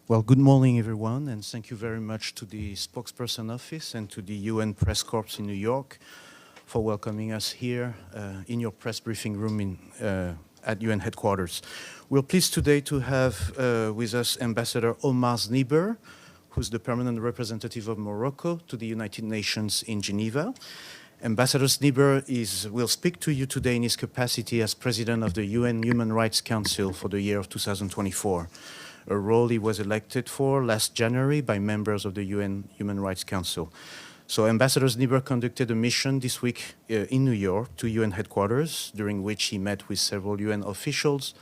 Well, good morning, everyone, and thank you very much to the spokesperson office and to the UN Press Corps in New York for welcoming us here in your press briefing room at UN headquarters. We're pleased today to have with us Ambassador Omar Zniber, who's the permanent representative of Morocco to the United Nations in Geneva. Ambassador Zniber will speak to you today in his capacity as President of the UN Human Rights Council for the year of 2024, a role he was elected for last January by members of the UN Human Rights Council. So Ambassador Zniber conducted a mission this week in New York to UN headquarters, during which he met with several UN officials,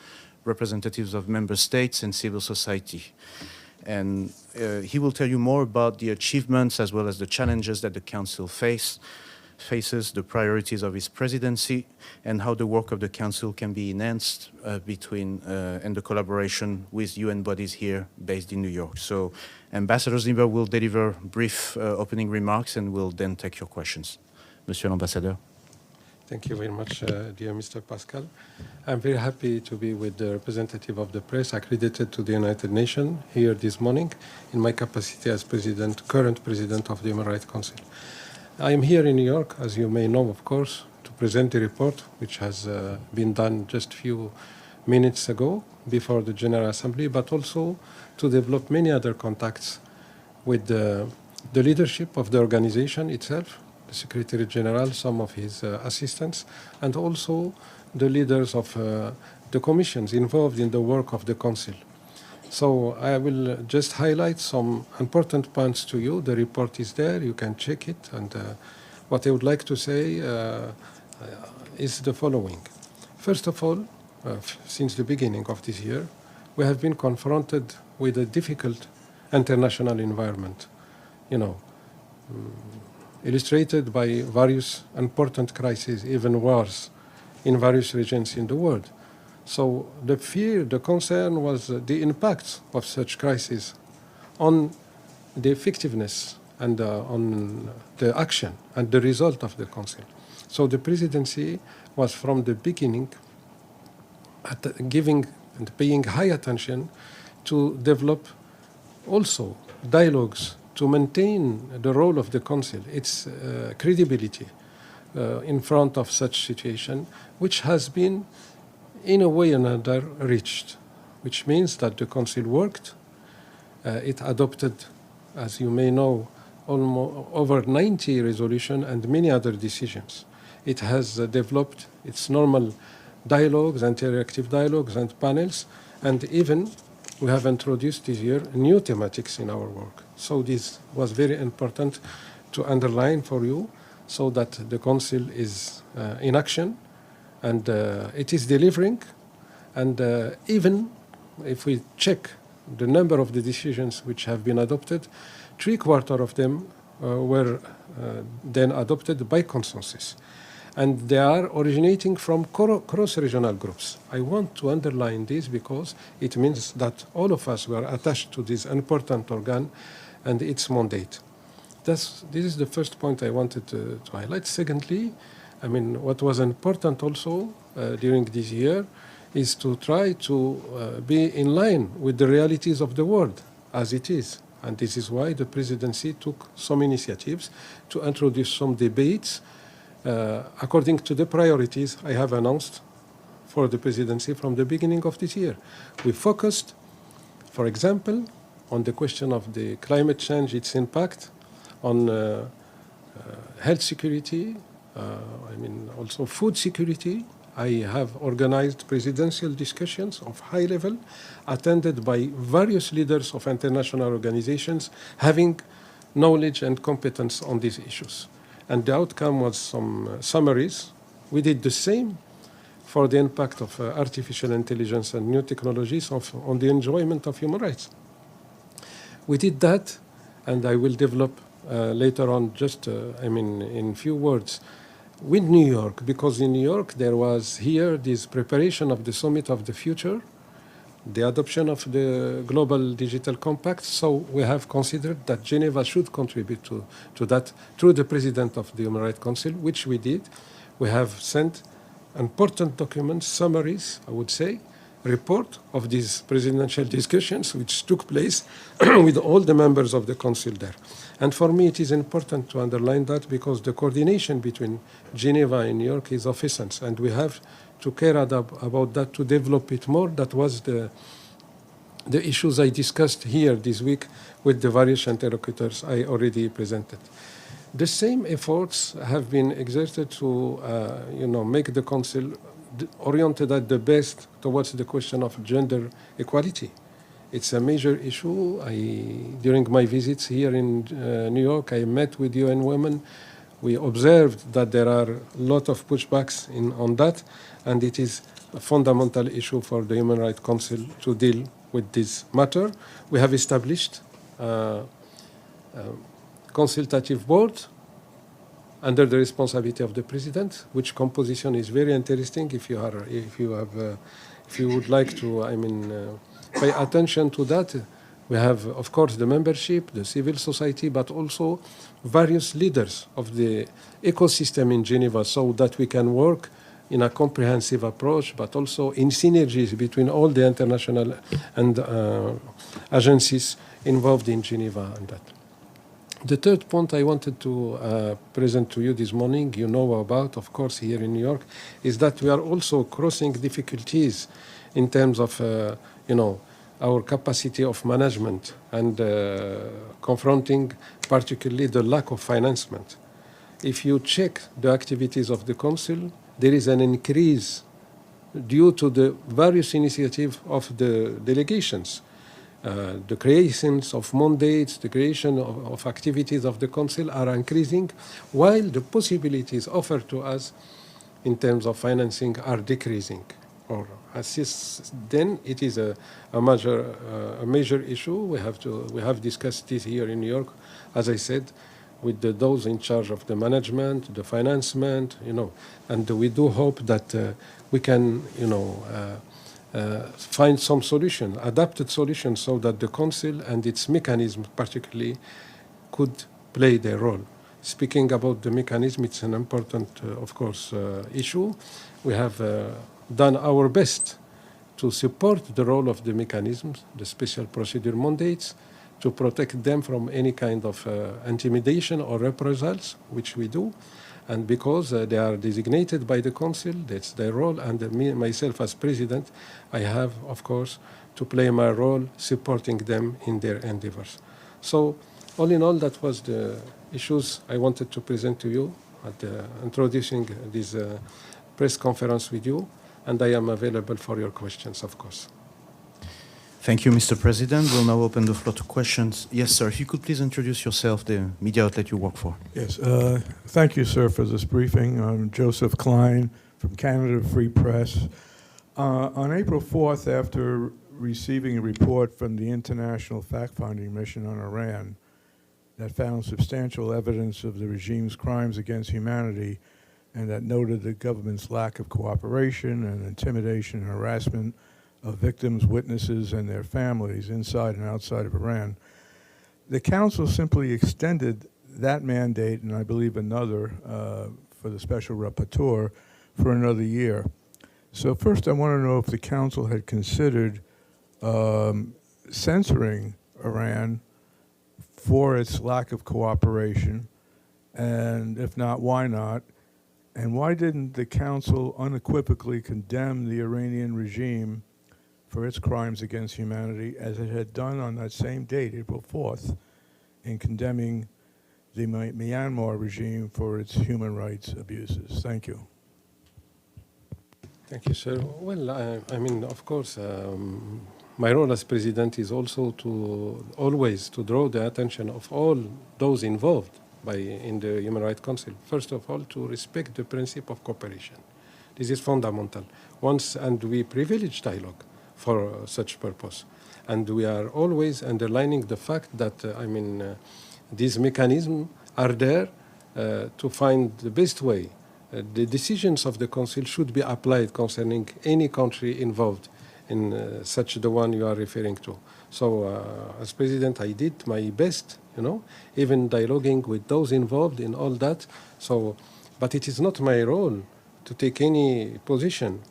representatives of member states and civil society. And he will tell you more about the achievements as well as the challenges that the Council faces, the priorities of his presidency, and how the work of the Council can be enhanced and the collaboration with UN bodies here based in New York. So Ambassador Zniber will deliver brief opening remarks and will then take your questions. Monsieur l'Ambassadeur. Thank you very much, dear Mr. Pascal. I'm very happy to be with the representative of the press accredited to the United Nations here this morning in my capacity as current president of the Human Rights Council. I am here in New York, as you may know, of course, to present the report, which has been done just a few minutes ago before the General Assembly, but also to develop many other contacts with the leadership of the organization itself, the Secretary General, some of his assistants, and also the leaders of the commissions involved in the work of the Council. So I will just highlight some important points to you. The report is there, you can check it. And what I would like to say is the following. First of all, since the beginning of this year, we have been confronted with a difficult international environment, illustrated by various important crises, even wars in various regions in the world. So the fear, the concern was the impact of such crises on the effectiveness and on the action and the result of the Council. So the presidency was from the beginning giving and paying high attention to develop also dialogues to maintain the role of the Council, its credibility in front of such situation, which has been in a way or another reached, which means that the Council worked. It adopted, as you may know, almost over 90 resolutions and many other decisions. It has developed its normal dialogues, interactive dialogues and panels, and even we have introduced this year new thematics in our work. So this was very important to underline for you, so that the Council is in action, and it is delivering. And even if we check the number of the decisions which have been adopted, 3/4 of them were then adopted by consensus. And they are originating from cross-regional groups. I want to underline this because it means that all of us were attached to this important organ and its mandate. This is the first point I wanted to highlight. Secondly, what was important also during this year is to try to be in line with the realities of the world as it is. And this is why the presidency took some initiatives to introduce some debates according to the priorities I have announced for the presidency from the beginning of this year. We focused, for example, on the question of the climate change, its impact on health security, also food security. I have organized presidential discussions of high level, attended by various leaders of international organizations having knowledge and competence on these issues. And the outcome was some summaries. We did the same for the impact of artificial intelligence and new technologies on the enjoyment of human rights. We did that, and I will develop later on just, in few words, with New York, because in New York there was here this preparation of the Summit of the Future, the adoption of the Global Digital Compact. So we have considered that Geneva should contribute to that through the President of the Human Rights Council, which we did. We have sent important documents, summaries, I would say, report of these presidential discussions which took place with all the members of the council there. And for me, it is important to underline that because the coordination between Geneva and New York is of essence, and we have to care about that to develop it more. That was the issues I discussed here this week with the various interlocutors I already presented. The same efforts have been exerted to make the council oriented at the best towards the question of gender equality. It's a major issue. During my visits here in New York, I met with UN Women. We observed that there are a lot of pushbacks on that, and it is a fundamental issue for the Human Rights Council to deal with this matter. We have established a consultative board under the responsibility of the president, which composition is very interesting. If you would like to, pay attention to that, we have, of course, the membership, the civil society, but also various leaders of the ecosystem in Geneva, so that we can work in a comprehensive approach, but also in synergies between all the international and agencies involved in Geneva and that. The third point I wanted to present to you this morning, you know about, of course, here in New York, is that we are also crossing difficulties in terms of, our capacity of management and confronting particularly the lack of financement. If you check the activities of the Council, there is an increase due to the various initiatives of the delegations. The creations of mandates, the creation of activities of the Council are increasing, while the possibilities offered to us in terms of financing are decreasing. Or then it is a major issue. We have discussed this here in New York, as I said, with those in charge of the management, the financement, and we do hope that we can, find some solution, adapted solution, so that the Council and its mechanism particularly could play their role. Speaking about the mechanism, it's an important, of course, issue. We have done our best to support the role of the mechanisms, the special procedure mandates, to protect them from any kind of intimidation or reprisals, which we do. And because they are designated by the Council, that's their role, and myself as president, I have, of course, to play my role supporting them in their endeavors. So, all in all, that was the issues I wanted to present to you at introducing this press conference with you, and I am available for your questions, of course. Thank you, Mr. President. We'll now open the floor to questions. Yes, sir. If you could please introduce yourself, the media outlet you work for. Yes. Thank you, sir, for this briefing. I'm Joseph Klein from Canada Free Press. On April 4th, after receiving a report from the International Fact-Finding Mission on Iran that found substantial evidence of the regime's crimes against humanity and that noted the government's lack of cooperation and intimidation and harassment of victims, witnesses, and their families inside and outside of Iran, the Council simply extended that mandate, and I believe another, for the Special Rapporteur, for another year. So first I want to know if the Council had considered censoring Iran for its lack of cooperation, and if not, why not? And why didn't the Council unequivocally condemn the Iranian regime for its crimes against humanity, as it had done on that same date, April 4th, in condemning the Myanmar regime for its human rights abuses? Thank you. Thank you, sir. Well, of course, my role as president is also always to draw the attention of all those involved in the Human Rights Council. First of all, to respect the principle of cooperation. This is fundamental. And we privilege dialogue for such purpose. And we are always underlining the fact that, these mechanisms are there to find the best way. The decisions of the Council should be applied concerning any country involved in such the one you are referring to. So, as president, I did my best, even dialoguing with those involved in all that. So, but it is not my role to take any position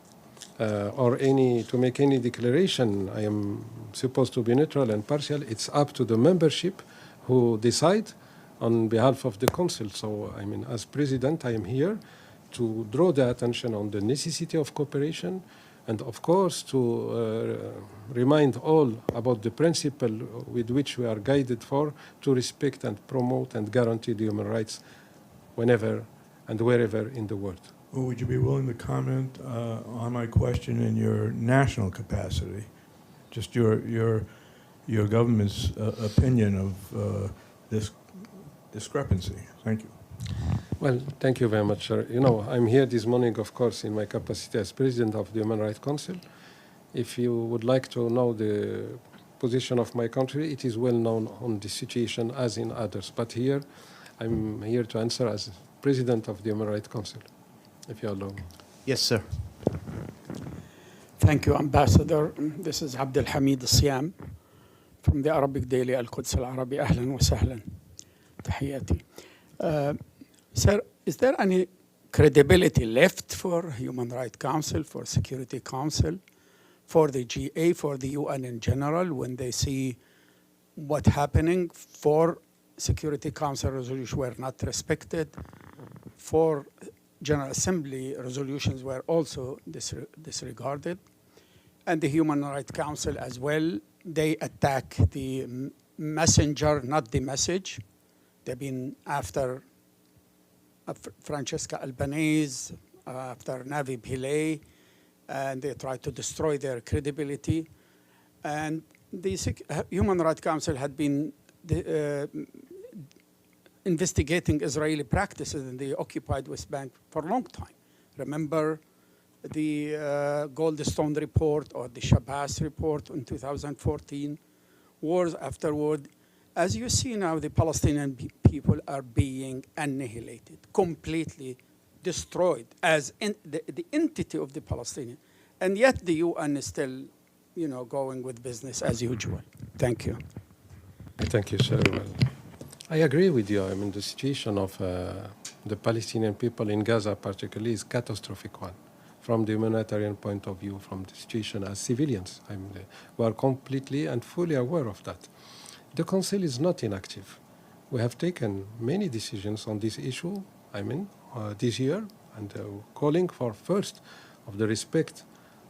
or to make any declaration. I am supposed to be neutral and partial. It's up to the membership who decide on behalf of the Council. So, I mean, as President, I am here to draw the attention on the necessity of cooperation, and of course to remind all about the principle with which we are guided for to respect and promote and guarantee the human rights whenever and wherever in the world. Well, would you be willing to comment on my question in your national capacity? Just your government's opinion of this discrepancy. Thank you. Well, thank you very much, sir. You know, I'm here this morning, of course, in my capacity as President of the Human Rights Council. If you would like to know the position of my country, it is well known on the situation as in others. But here, I'm here to answer as President of the Human Rights Council, if you allow me. Yes, sir. Thank you, Ambassador. This is Abdel Hamid Siyam from the Arabic daily Al-Quds Al-Arabi. Ahlan wa sahlan. Tahiyati. Sir, is there any credibility left for Human Rights Council, for Security Council, for the GA, for the UN in general, when they see what's happening? For Security Council resolutions were not respected, for General Assembly resolutions were also disregarded, and the Human Rights Council as well, they attack the messenger, not the message. They've been after Francesca Albanese, after Navi Pillay, and they try to destroy their credibility. And the Human Rights Council had been investigating Israeli practices in the occupied West Bank for a long time. Remember the Goldstone report or the Shabazz report in 2014, wars afterward. As you see now, the Palestinian people are being annihilated, completely destroyed as the entity of the Palestinian. And yet the UN is still, you know, going with business as usual. Thank you. Thank you, sir. Well, I agree with you. I mean, the situation of the Palestinian people in Gaza particularly is a catastrophic one from the humanitarian point of view, from the situation as civilians. I mean, we are completely and fully aware of that. The Council is not inactive. We have taken many decisions on this issue, this year, and calling for first of the respect,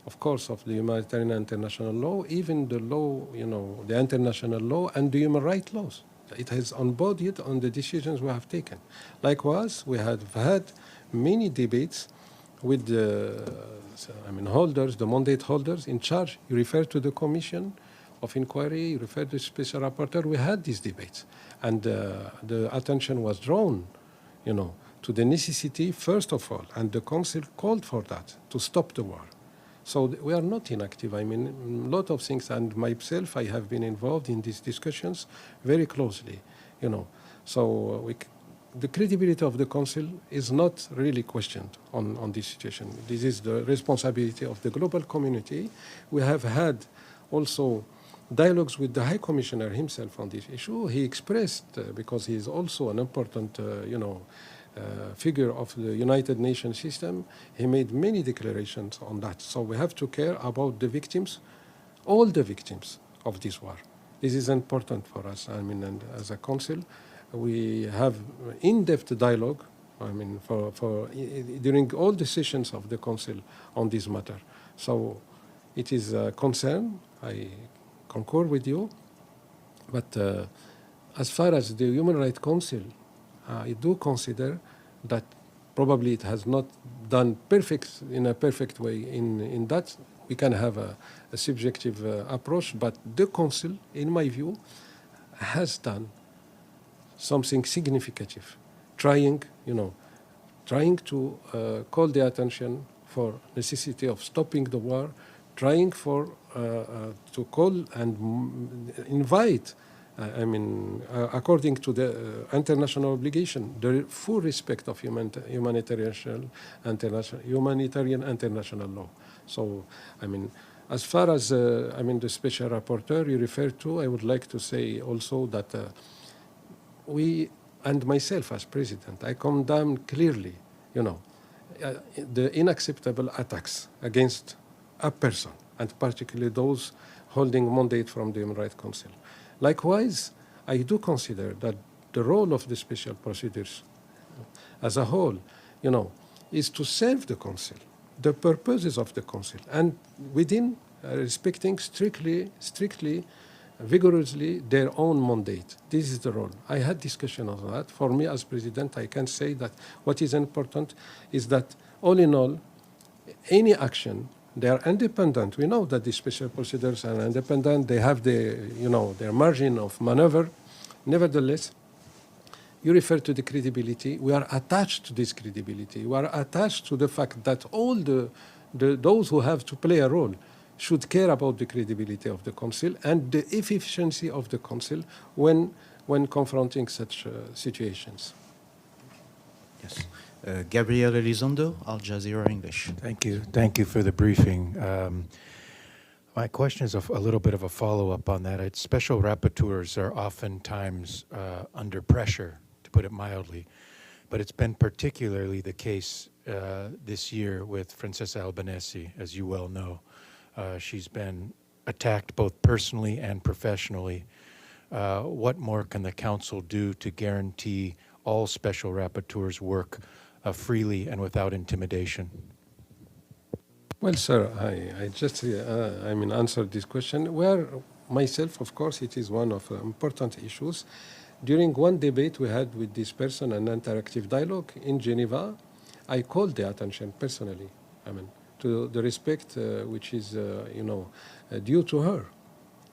of course, of the humanitarian international law, even the law, you know, the international law and the human rights laws. It has embodied on the decisions we have taken. Likewise, we have had many debates with the holders, the mandate holders in charge. You refer to the Commission of Inquiry, you refer to the Special Rapporteur. We had these debates, and the attention was drawn, you know, to the necessity, first of all, and the Council called for that, to stop the war. So we are not inactive. I mean, a lot of things, and myself, I have been involved in these discussions very closely, you know. So the credibility of the Council is not really questioned on this situation. This is the responsibility of the global community. We have had also dialogues with the High Commissioner himself on this issue. He expressed, because he is also an important, figure of the United Nations system, he made many declarations on that. So we have to care about the victims, all the victims of this war. This is important for us. I mean, and as a council, we have in-depth dialogue, I mean, during all the sessions of the council on this matter. So it is a concern. I concur with you. But as far as the Human Rights Council, I do consider that probably it has not done in a perfect way in that. We can have a subjective approach, but the Council, in my view, has done something significant, trying to call the attention for necessity of stopping the war, trying to call and invite, according to the international obligation, the full respect of humanitarian international law. So, I mean, as far as the special rapporteur you referred to, I would like to say also that we, and myself as president, I condemn clearly, the unacceptable attacks against a person, and particularly those holding mandate from the Human Rights Council. Likewise, I do consider that the role of the special procedures as a whole, is to serve the Council, the purposes of the Council, and within respecting strictly, vigorously their own mandate. This is the role. I had discussion on that. For me as president, I can say that what is important is that all in all, any action, they are independent. We know that the special procedures are independent. They have their margin of maneuver. Nevertheless, you refer to the credibility. We are attached to this credibility. We are attached to the fact that all those who have to play a role should care about the credibility of the Council and the efficiency of the Council when confronting such situations. Yes. Gabriel Elizondo, Al Jazeera English. Thank you. Thank you for the briefing. My question is a little bit of a follow-up on that. Special rapporteurs are oftentimes under pressure, to put it mildly, but it's been particularly the case this year with Francesca Albanese, as you well know. She's been attacked both personally and professionally. What more can the Council do to guarantee all special rapporteurs work freely and without intimidation? Well, sir, I just answered this question. Where myself, of course, it is one of important issues. During one debate we had with this person, an interactive dialogue in Geneva, I called the attention personally, to the respect which is, due to her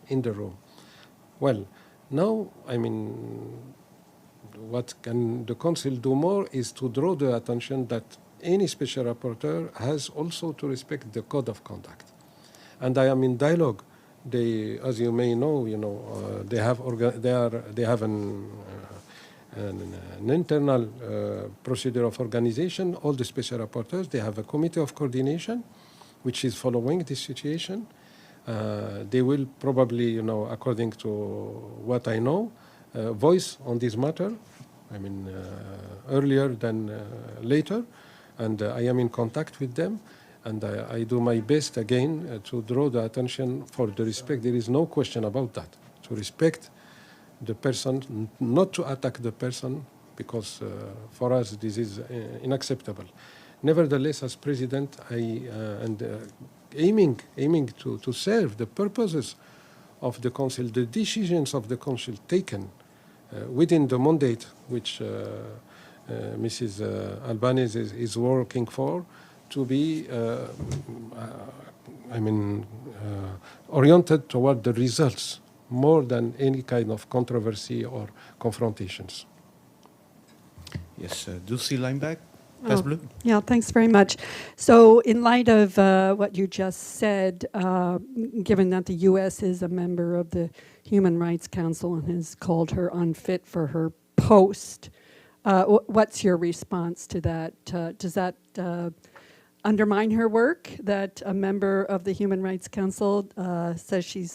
in the room. Well, now, what can the Council do more is to draw the attention that any special rapporteur has also to respect the code of conduct. And I am in dialogue. They, as you may know, they have an internal procedure of organization. All the special rapporteurs, they have a committee of coordination, which is following this situation. They will probably, according to what I know, voice on this matter. Earlier than later, and I am in contact with them. And I do my best again to draw the attention for the respect. There is no question about that. To respect the person, not to attack the person, because for us this is unacceptable. Nevertheless, as president, aiming to serve the purposes of the Council, the decisions of the Council taken within the mandate which Mrs. Albanese is working for, to be, oriented toward the results more than any kind of controversy or confrontations. Yes, Dulcie Lineback, Press Bleu. Yeah, thanks very much. So in light of what you just said, given that the U.S. is a member of the Human Rights Council and has called her unfit for her post, what's your response to that? Does that undermine her work, that a member of the Human Rights Council says she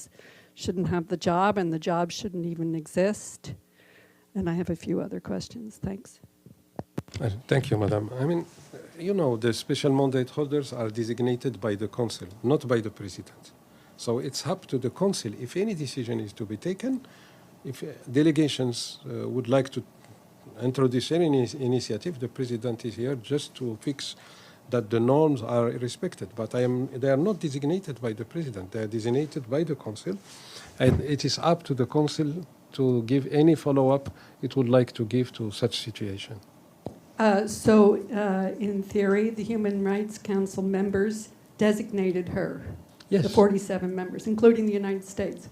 shouldn't have the job and the job shouldn't even exist? And I have a few other questions. Thanks. Thank you, Madam. The special mandate holders are designated by the Council, not by the President. So it's up to the Council. If any decision is to be taken, if delegations would like to introduce any initiative, the President is here just to fix that the norms are respected. But they are not designated by the President. They are designated by the Council. And it is up to the Council to give any follow-up it would like to give to such situation. So in theory, the Human Rights Council members designated her, yes. The 47 members, including the United States.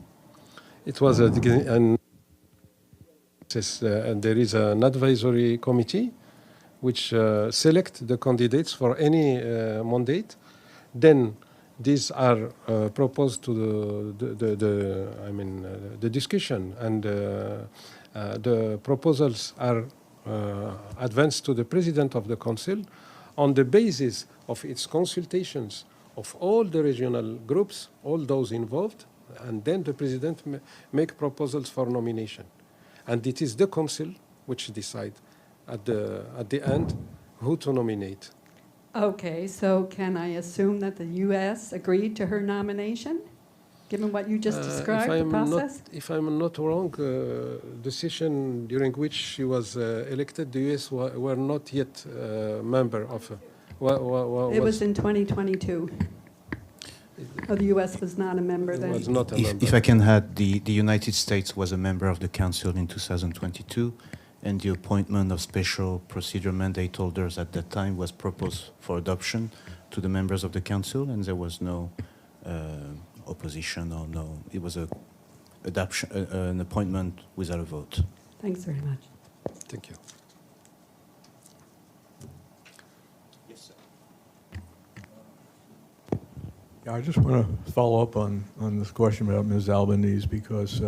It was and there is an advisory committee which select the candidates for any mandate. Then these are proposed to the discussion, and the proposals are advanced to the President of the Council on the basis of its consultations of all the regional groups, all those involved, and then the President make proposals for nomination. And it is the Council which decide at the end who to nominate. Okay, so can I assume that the U.S. agreed to her nomination, given what you just described, the process? If I'm not wrong, the session during which she was elected, the U.S. were not yet member of. It was in 2022. Oh, the U.S. was not a member It then. was not a member. If I can add, the United States was a member of the Council in 2022, and the appointment of special procedure mandate holders at that time was proposed for adoption to the members of the Council, and there was no opposition or no. It was a adoption, an appointment without a vote. Thanks very much. Thank you. Yes, sir. Yeah, I just want to follow up on this question about Ms. Albanese because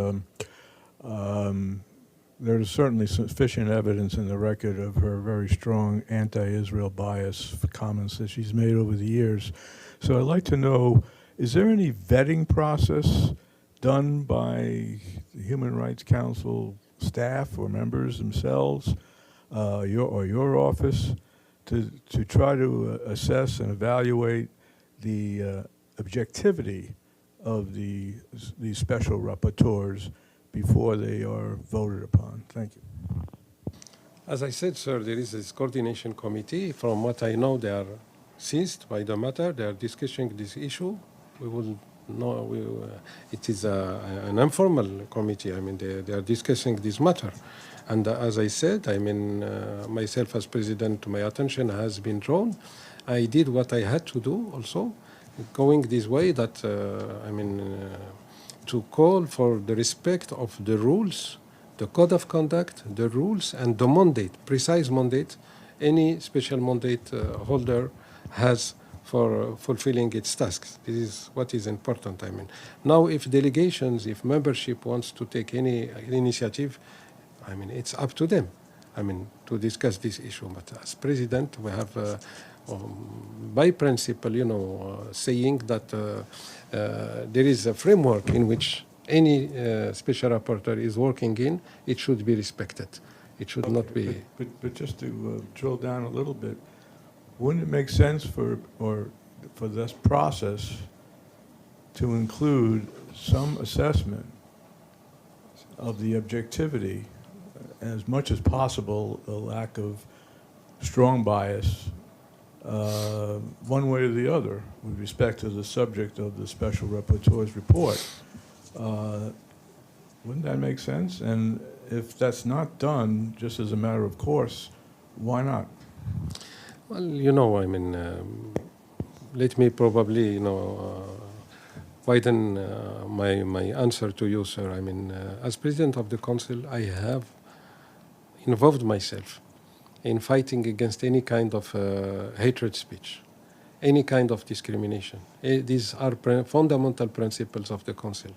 there's certainly sufficient evidence in the record of her very strong anti-Israel bias for comments that she's made over the years. So I'd like to know, is there any vetting process done by the Human Rights Council staff or members themselves, your office, to try to assess and evaluate the objectivity of these special rapporteurs before they are voted upon? Thank you. As I said, sir, there is this coordination committee. From what I know, they are seized by the matter. They are discussing this issue. We will know. It is an informal committee. I mean, they are discussing this matter. And as I said, I mean, myself as president, my attention has been drawn. I did what I had to do also, going this way that, to call for the respect of the rules, the code of conduct, the rules, and the mandate, precise mandate, any special mandate holder has for fulfilling its tasks. This is what is important, I mean. Now, if delegations, if membership wants to take any initiative, I mean, it's up to them, I mean, to discuss this issue. But as president, we have, by principle, saying that there is a framework in which any special rapporteur is working in, it should be respected. It should not be. But just to drill down a little bit, wouldn't it make sense for this process to include some assessment of the objectivity, as much as possible, a lack of strong bias, one way or the other, with respect to the subject of the special rapporteur's report? Wouldn't that make sense? And if that's not done, just as a matter of course, why not? Well, I mean, let me probably, widen my answer to you, sir. I mean, as president of the council, I have involved myself in fighting against any kind of hatred speech, any kind of discrimination. These are fundamental principles of the council.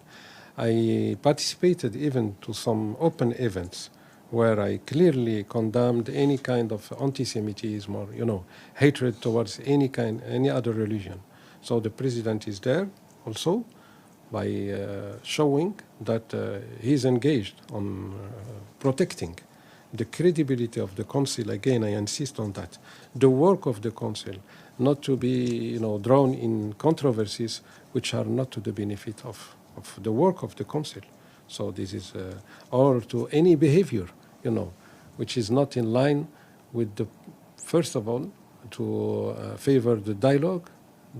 I participated even to some open events where I clearly condemned any kind of anti-Semitism or, hatred towards any other religion. So the president is there also by showing that he's engaged on protecting the credibility of the council. Again, I insist on that. The work of the council, not to be, drawn in controversies which are not to the benefit of the work of the council. So this is, or to any behavior, which is not in line with the, first of all, to favor the dialogue,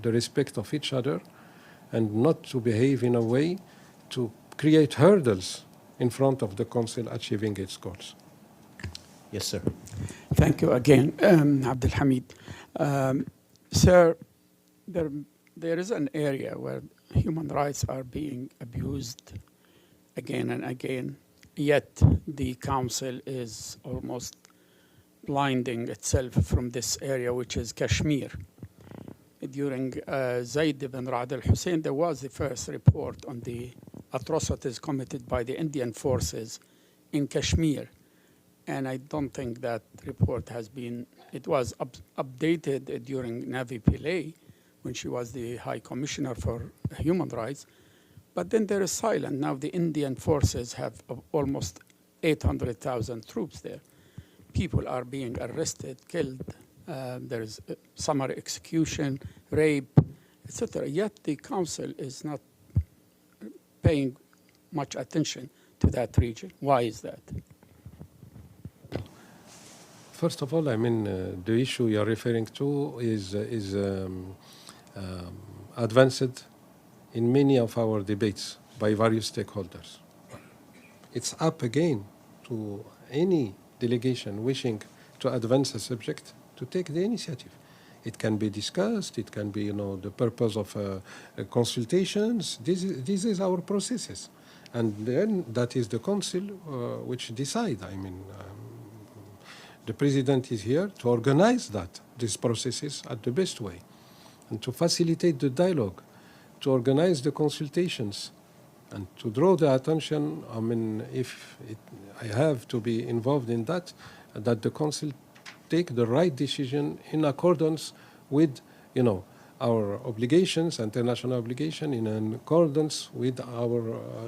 the respect of each other, and not to behave in a way to create hurdles in front of the council achieving its goals. Yes, sir. Thank you again, Abdul Hamid. Sir, there is an area where human rights are being abused again and again, yet the council is almost blinding itself from this area, which is Kashmir. During Zayd bin Ra'ad al-Hussein, there was the first report on the atrocities committed by the Indian forces in Kashmir. And I don't think that report has been, it was updated during Navi Pillay when she was the High Commissioner for Human Rights. But then there is silence. Now the Indian forces have almost 800,000 troops there. People are being arrested, killed, there is summary execution, rape, etc. Yet the council is not paying much attention to that region. Why is that? First of all, I mean, the issue you're referring to is advanced in many of our debates by various stakeholders. It's up again to any delegation wishing to advance a subject to take the initiative. It can be discussed. It can be, the purpose of consultations. This is our processes, and then that is the council which decide. I mean, the president is here to organize these processes at the best way, and to facilitate the dialogue, to organize the consultations, and to draw the attention. I mean, if I have to be involved in that the council take the right decision in accordance with, our obligations, international obligation, in accordance with our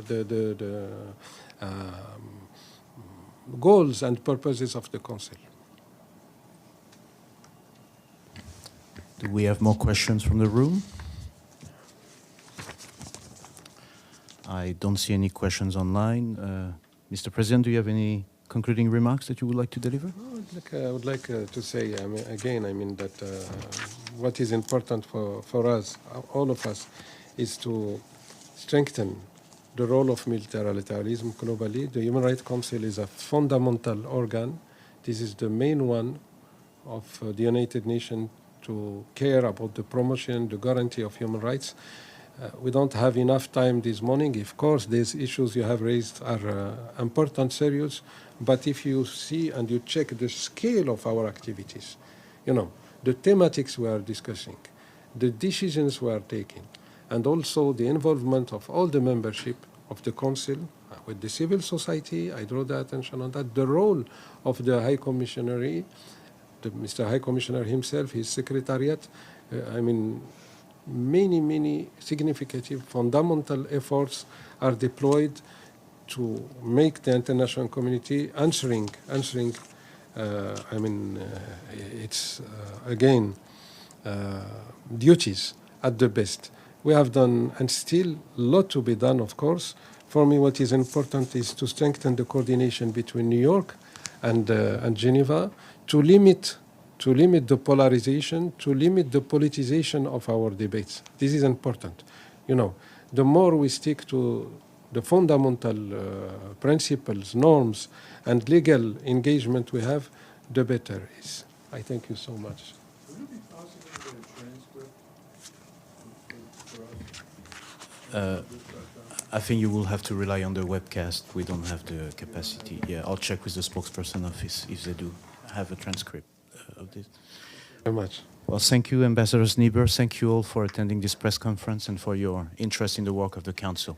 the goals and purposes of the council. Do we have more questions from the room? I don't see any questions online. Mr. President, do you have any concluding remarks that you would like to deliver? I would like to say, that what is important for us, all of us, is to strengthen the role of multilateralism globally. The Human Rights Council is a fundamental organ. This is the main one of the United Nations to care about the promotion, the guarantee of human rights. We don't have enough time this morning. Of course, these issues you have raised are important, serious, but if you see and you check the scale of our activities, the thematics we are discussing, the decisions we are taking, and also the involvement of all the membership of the Council with the civil society, I draw the attention on that, the role of the High Commissioner, Mr. High Commissioner himself, his secretariat, many significant fundamental efforts are deployed to make the international community answering its duties at the best. We have done, and still a lot to be done, of course. For me, what is important is to strengthen the coordination between New York and Geneva, to limit the polarization, to limit the politicization of our debates. This is important. The more we stick to the fundamental principles, norms, and legal engagement we have, the better it is. I thank you so much. Would it be possible to get a transcript for us? I think you will have to rely on the webcast. We don't have the capacity. Yeah, I'll check with the spokesperson office if they do have a transcript of this. Very much. Well, thank you, Ambassador Zniber. Thank you all for attending this press conference and for your interest in the work of the Council.